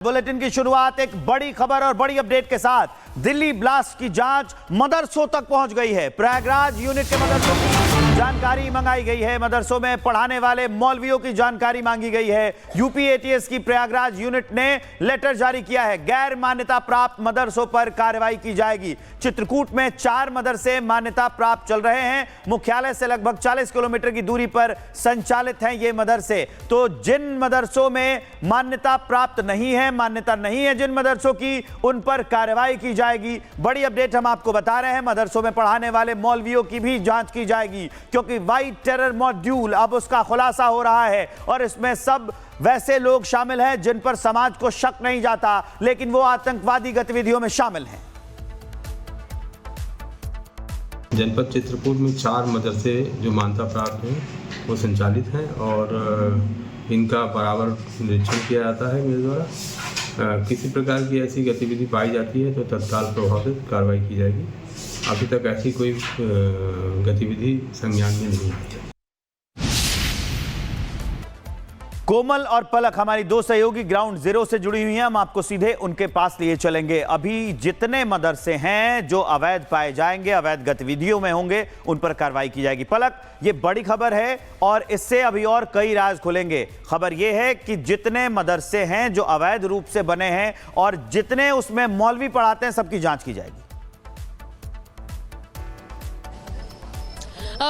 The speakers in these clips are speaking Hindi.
बुलेटिन की शुरुआत एक बड़ी खबर और बड़ी अपडेट के साथ। दिल्ली ब्लास्ट की जांच मदरसों तक पहुंच गई है। प्रयागराज यूनिट के मदरसों की जानकारी मंगाई गई है। मदरसों में पढ़ाने वाले मौलवियों की जानकारी मांगी गई है। यूपी एटीएस की प्रयागराज यूनिट ने लेटर जारी किया है। गैर मान्यता प्राप्त मदरसों पर कार्रवाई की जाएगी। चित्रकूट में 4 मदरसे मान्यता प्राप्त चल रहे हैं। मुख्यालय से लगभग 40 किलोमीटर की दूरी पर संचालित हैं ये मदरसे। तो जिन मदरसों में मान्यता प्राप्त नहीं है, मान्यता नहीं है जिन मदरसों की, उन पर कार्रवाई की जाएगी। बड़ी अपडेट हम आपको बता रहे हैं। मदरसों में पढ़ाने वाले मौलवियों की भी जांच की जाएगी, क्योंकि व्हाइट टेरर मॉड्यूल अब उसका खुलासा हो रहा है और इसमें सब वैसे लोग शामिल हैं जिन पर समाज को शक नहीं जाता, लेकिन वो आतंकवादी गतिविधियों में शामिल हैं। जनपद चित्रकूट में 4 मदरसे जो मान्यता प्राप्त हैं वो संचालित हैं और इनका बराबर निरीक्षण किया जाता है मेरे द्वारा। किसी प्रकार की ऐसी गतिविधि पाई जाती है तो तत्काल प्रभाव से कार्रवाई की जाएगी। अभी तक ऐसी कोई गतिविधि संज्ञान में नहीं आई है। कोमल और पलक हमारी 2 सहयोगी ग्राउंड जीरो से जुड़ी हुई हैं। हम आपको सीधे उनके पास लिए चलेंगे। अभी जितने मदरसे हैं जो अवैध पाए जाएंगे, अवैध गतिविधियों में होंगे, उन पर कार्रवाई की जाएगी। पलक, ये बड़ी खबर है और इससे अभी और कई राज खुलेंगे। खबर यह है कि जितने मदरसे हैं जो अवैध रूप से बने हैं और जितने उसमें मौलवी पढ़ाते हैं, सबकी जांच की जाएगी।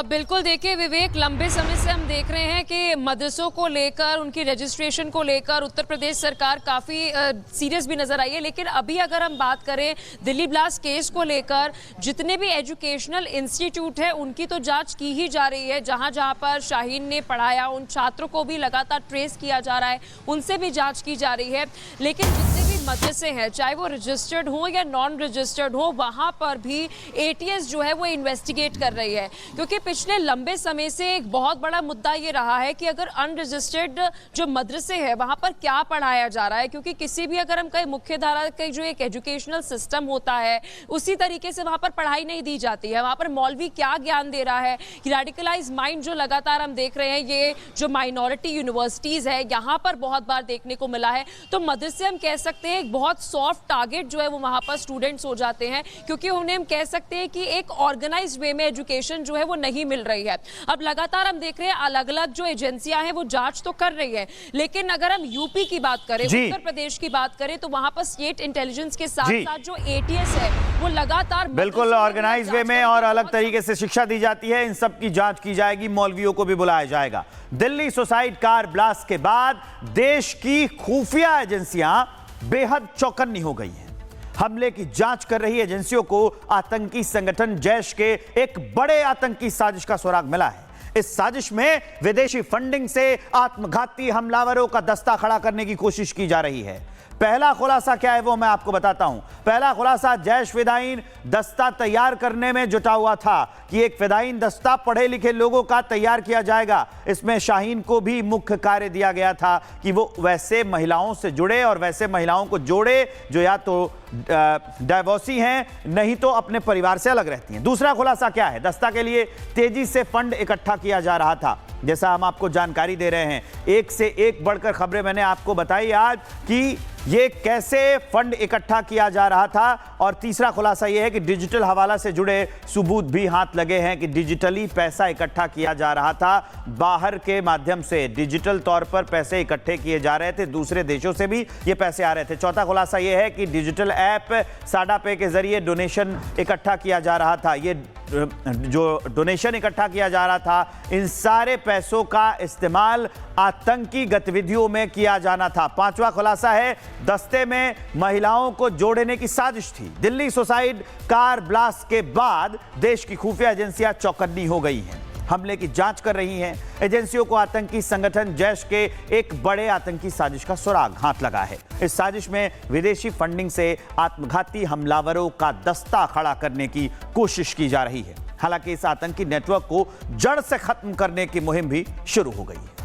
बिल्कुल, देखिए विवेक, लंबे समय से हम देख रहे हैं कि मदरसों को लेकर, उनकी रजिस्ट्रेशन को लेकर उत्तर प्रदेश सरकार काफ़ी सीरियस भी नजर आई है। लेकिन अभी अगर हम बात करें दिल्ली ब्लास्ट केस को लेकर, जितने भी एजुकेशनल इंस्टीट्यूट है उनकी तो जांच की ही जा रही है। जहां जहां पर शाहीन ने पढ़ाया उन छात्रों को भी लगातार ट्रेस किया जा रहा है, उनसे भी जाँच की जा रही है। लेकिन जितने भी मदरसे हैं, चाहे वो रजिस्टर्ड हो या नॉन रजिस्टर्ड हो, वहाँ पर भी एटीएस जो है वो इन्वेस्टिगेट कर रही है। क्योंकि पिछले लंबे समय से एक बहुत बड़ा मुद्दा ये रहा है कि अगर अनरजिस्टर्ड जो मदरसे हैं वहां पर क्या पढ़ाया जा रहा है, क्योंकि किसी भी अगर हम कहें मुख्य धारा का जो एक एजुकेशनल सिस्टम होता है उसी तरीके से वहां पर पढ़ाई नहीं दी जाती है। वहां पर मौलवी क्या ज्ञान दे रहा है कि रेडिकलाइज माइंड जो लगातार हम देख रहे हैं, ये जो माइनॉरिटी यूनिवर्सिटीज है यहाँ पर बहुत बार देखने को मिला है। तो मदरसे हम कह सकते हैं एक बहुत सॉफ्ट टारगेट जो है वो वहां पर स्टूडेंट्स हो जाते हैं, क्योंकि उन्हें हम कह सकते हैं कि एक ऑर्गेनाइज्ड वे में एजुकेशन जो है वो नहीं मिल रही है। अब लगातार हम देख रहे हैं अलग अलग जो एजेंसियां हैं वो जांच तो कर रही है, लेकिन अगर हम यूपी की बात करें, उत्तर प्रदेश की बात करें, तो वहां पर स्टेट इंटेलिजेंस के साथ साथ जो एटीएस है वो लगातार बिल्कुल ऑर्गेनाइज वे में और अलग तरीके से शिक्षा दी जाती है। इन सब की जांच की जाएगी, मौलवियों को भी बुलाया जाएगा। दिल्ली सुसाइड कार ब्लास्ट के बाद देश की खुफिया एजेंसियां बेहद चौकन्नी हो गई हैं। हमले की जांच कर रही एजेंसियों को आतंकी संगठन जैश के एक बड़े आतंकी साजिश का सुराग मिला है। इस साजिश में विदेशी फंडिंग से आत्मघाती हमलावरों का दस्ता खड़ा करने की कोशिश की जा रही है। पहला खुलासा क्या है वो मैं आपको बताता हूं। पहला खुलासा, जैश फिदायीन दस्ता तैयार करने में जुटा हुआ था कि एक फिदायीन दस्ता पढ़े लिखे लोगों का तैयार किया जाएगा। इसमें शाहीन को भी मुख्य कार्य दिया गया था कि वो वैसे महिलाओं से जुड़े और वैसे महिलाओं को जोड़े जो या तो डाइवोर्सी हैं, नहीं तो अपने परिवार से अलग रहती हैं। दूसरा खुलासा क्या है, दस्ता के लिए तेजी से फंड इकट्ठा किया जा रहा था। जैसा हम आपको जानकारी दे रहे हैं, एक से एक बढ़कर खबरें मैंने आपको बताई आज कि ये कैसे फंड इकट्ठा किया जा रहा था। और तीसरा खुलासा यह है कि डिजिटल हवाला से जुड़े सबूत भी हाथ लगे हैं कि डिजिटली पैसा इकट्ठा किया जा रहा था। बाहर के माध्यम से डिजिटल तौर पर पैसे इकट्ठे किए जा रहे थे, दूसरे देशों से भी ये पैसे आ रहे थे। चौथा खुलासा यह है कि डिजिटल ऐप साडा पे के जरिए डोनेशन इकट्ठा किया जा रहा था। ये जो डोनेशन इकट्ठा किया जा रहा था, इन सारे पैसों का इस्तेमाल आतंकी गतिविधियों में किया जाना था। पांचवा खुलासा है, दस्ते में महिलाओं को जोड़ने की साजिश थी। दिल्ली सुसाइड कार ब्लास्ट के बाद देश की खुफिया एजेंसियां चौकन्नी हो गई हैं, हमले की जांच कर रही हैं। एजेंसियों को आतंकी संगठन जैश के एक बड़े आतंकी साजिश का सुराग हाथ लगा है। इस साजिश में विदेशी फंडिंग से आत्मघाती हमलावरों का दस्ता खड़ा करने की कोशिश की जा रही है। हालांकि इस आतंकी नेटवर्क को जड़ से खत्म करने की मुहिम भी शुरू हो गई है।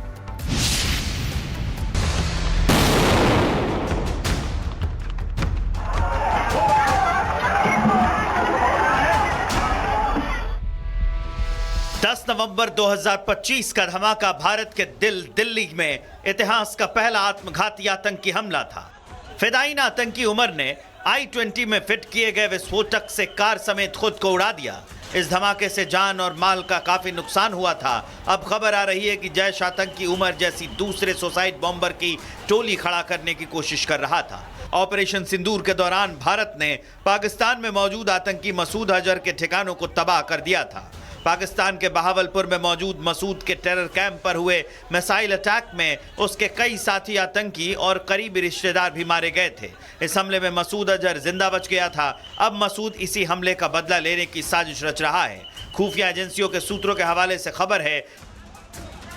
नवंबर 2025 का धमाका भारत के दिल्ली में इतिहास का पहला आत्मघाती आतंकी हमला था। फिदायीन आतंकी उमर ने I-20 में फिट किए गए विस्फोटक से कार समेत खुद को उड़ा दिया। इस धमाके से जान और माल का काफी नुकसान हुआ था। अब खबर आ रही है कि जैश आतंकी उमर जैसी दूसरे सुसाइड बॉम्बर की टोली खड़ा करने की कोशिश कर रहा था। ऑपरेशन सिंदूर के दौरान भारत ने पाकिस्तान में मौजूद आतंकी मसूद अजहर के ठिकानों को तबाह कर दिया था। पाकिस्तान के बहावलपुर में मौजूद मसूद के टेरर कैंप पर हुए मिसाइल अटैक में उसके कई साथी आतंकी और करीबी रिश्तेदार भी मारे गए थे। इस हमले में मसूद अजहर जिंदा बच गया था। अब मसूद इसी हमले का बदला लेने की साजिश रच रहा है। खुफिया एजेंसियों के सूत्रों के हवाले से खबर है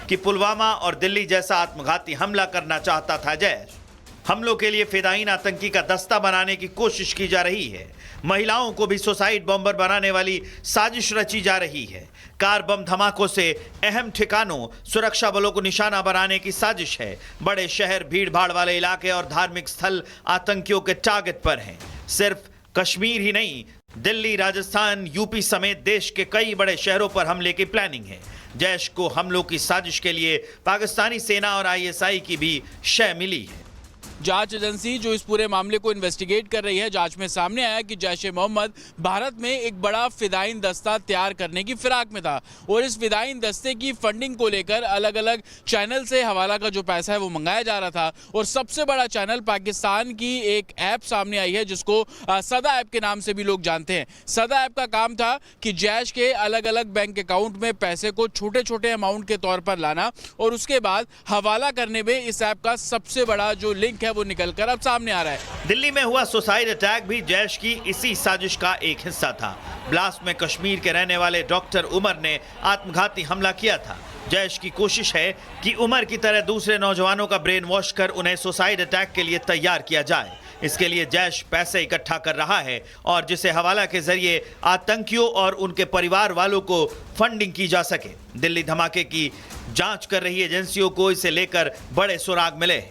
कि पुलवामा और दिल्ली जैसा आत्मघाती हमला करना चाहता था जैश। हमलों के लिए फिदायीन आतंकी का दस्ता बनाने की कोशिश की जा रही है। महिलाओं को भी सुसाइड बॉम्बर बनाने वाली साजिश रची जा रही है। कार बम धमाकों से अहम ठिकानों, सुरक्षा बलों को निशाना बनाने की साजिश है। बड़े शहर, भीड़ भाड़ वाले इलाके और धार्मिक स्थल आतंकियों के टारगेट पर हैं। सिर्फ कश्मीर ही नहीं, दिल्ली, राजस्थान, यूपी समेत देश के कई बड़े शहरों पर हमले की प्लानिंग है। जैश को हमलों की साजिश के लिए पाकिस्तानी सेना और ISI की भी शय मिली है। जांच एजेंसी जो इस पूरे मामले को इन्वेस्टिगेट कर रही है, जांच में सामने आया कि जैश-ए-मोहम्मद भारत में एक बड़ा फिदायीन दस्ता तैयार करने की फिराक में था और इस फिदायीन दस्ते की फंडिंग को लेकर अलग अलग चैनल से हवाला का जो पैसा है वो मंगाया जा रहा था। और सबसे बड़ा चैनल पाकिस्तान की एक ऐप सामने आई है जिसको सदा ऐप के नाम से भी लोग जानते हैं। सदा ऐप का काम था कि जैश के अलग अलग बैंक अकाउंट में पैसे को छोटे छोटे अमाउंट के तौर पर लाना और उसके बाद हवाला करने में इस ऐप का सबसे बड़ा जो लिंक वो निकलकर अब सामने आ रहा है। दिल्ली में हुआ सुसाइड अटैक भी जैश की इसी साजिश का एक हिस्सा था। ब्लास्ट में कश्मीर के रहने वाले डॉक्टर उमर ने आत्मघाती हमला किया था। जैश की कोशिश है कि उमर की तरह दूसरे नौजवानों का ब्रेन वॉश कर उन्हें सुसाइड अटैक के लिए तैयार किया जाए। इसके लिए जैश पैसे इकट्ठा कर रहा है और जिसे हवाला के जरिए आतंकियों और उनके परिवार वालों को फंडिंग की जा सके। दिल्ली धमाके की जांच कर रही एजेंसियों को इसे लेकर बड़े सुराग मिले।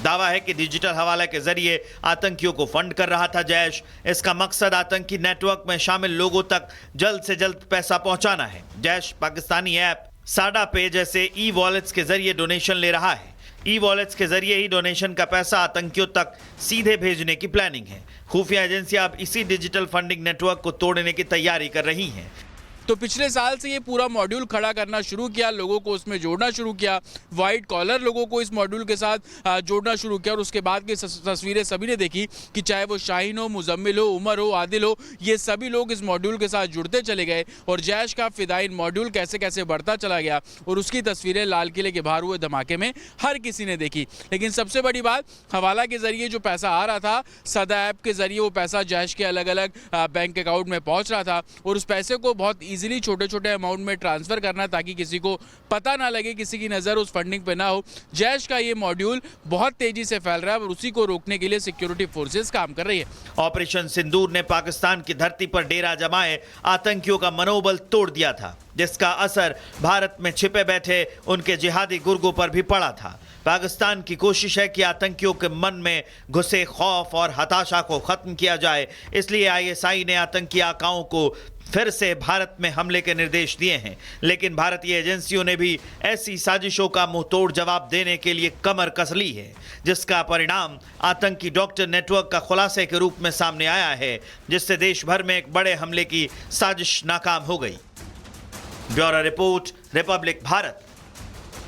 दावा है कि डिजिटल हवाला के जरिए आतंकियों को फंड कर रहा था जैश। इसका मकसद आतंकी नेटवर्क में शामिल लोगों तक जल्द से जल्द पैसा पहुंचाना है। जैश पाकिस्तानी ऐप साडा पे जैसे ई-वॉलेट्स के जरिए डोनेशन ले रहा है। ई-वॉलेट्स के जरिए ही डोनेशन का पैसा आतंकियों तक सीधे भेजने की प्लानिंग है। खुफिया एजेंसियां अब इसी डिजिटल फंडिंग नेटवर्क को तोड़ने की तैयारी कर रही हैं। तो पिछले साल से ये पूरा मॉड्यूल खड़ा करना शुरू किया, लोगों को उसमें जोड़ना शुरू किया, वाइट कॉलर लोगों को इस मॉड्यूल के साथ जोड़ना शुरू किया और उसके बाद की तस्वीरें सभी ने देखी कि चाहे वो शाहीन हो, मुजम्मिल हो, उमर हो, आदिल हो, ये सभी लोग इस मॉड्यूल के साथ जुड़ते चले गए और जैश का फिदायीन मॉड्यूल कैसे कैसे बढ़ता चला गया और उसकी तस्वीरें लाल किले के बाहर हुए धमाके में हर किसी ने देखी। लेकिन सबसे बड़ी बात, हवाला के जरिए जो पैसा आ रहा था, सदा ऐप के जरिए वो पैसा जैश के अलग अलग बैंक अकाउंट में पहुंच रहा था और उस पैसे को बहुत इजीली छोटे छोटे अमाउंट में ट्रांसफर करना ताकि किसी को पता ना लगे, किसी की नजर उस फंडिंग पे ना हो। जैश का ये मॉड्यूल बहुत तेजी से फैल रहा है और उसी को रोकने के लिए सिक्योरिटी फोर्सेस काम कर रही है। ऑपरेशन सिंदूर ने पाकिस्तान की धरती पर डेरा जमाए आतंकियों का मनोबल तोड़ दिया था, जिसका असर भारत में छिपे बैठे उनके जिहादी गुर्गों पर भी पड़ा था। पाकिस्तान की कोशिश है कि आतंकियों के मन में घुसे खौफ और हताशा को खत्म किया जाए। इसलिए ISI ने आतंकी आकाओं को फिर से भारत में हमले के निर्देश दिए हैं। लेकिन भारतीय एजेंसियों ने भी ऐसी साजिशों का मुंहतोड़ जवाब देने के लिए कमर कस ली है, जिसका परिणाम आतंकी डॉक्टर नेटवर्क का खुलासे के रूप में सामने आया है, जिससे देश भर में एक बड़े हमले की साजिश नाकाम हो गई। Bureau report, Republic Bharat.